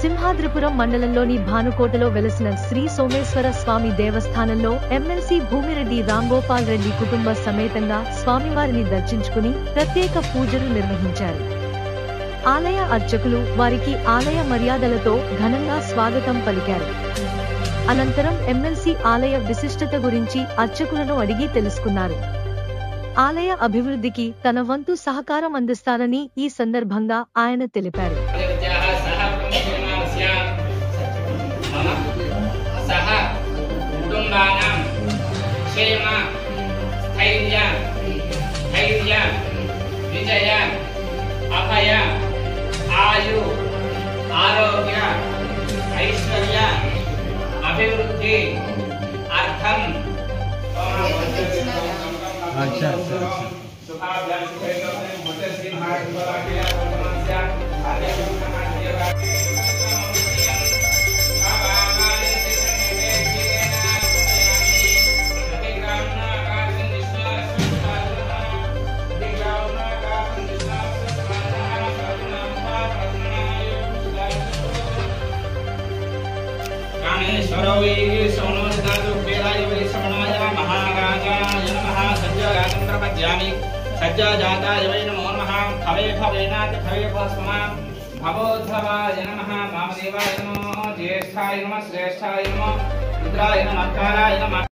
సింహాద్రిపురం మండలంలోని భానుకోటలో వెలసిన శ్రీ సోమేశ్వర స్వామి దేవస్థానంలో ఎమ్మెల్సీ భూమిరెడ్డి రాంగోపాల్ రెడ్డి కుటుంబ సమేతంగా స్వామివారిని దర్శించుకుని ప్రత్యేక పూజలు నిర్వహించారు. ఆలయ అర్చకులు వారికి ఆలయ మర్యాదలతో ఘనంగా స్వాగతం పలికారు. అనంతరం ఎమ్మెల్సీ ఆలయ విశిష్టత గురించి అర్చకులను అడిగి తెలుసుకున్నారు. ఆలయ అభివృద్ధికి తన వంతు సహకారం అందిస్తారని ఈ సందర్భంగా ఆయన తెలిపారు. अभिवृद्धि अर्थम अच्छा सज्जाताय वै नमो नमः भवे भवेनाथ भवे भस्मः भवोद्धवाय नमः वामदेवाय नमः ज्येष्ठाय नमः श्रेष्ठाय नमः रुद्राय नमः कालाय नमः।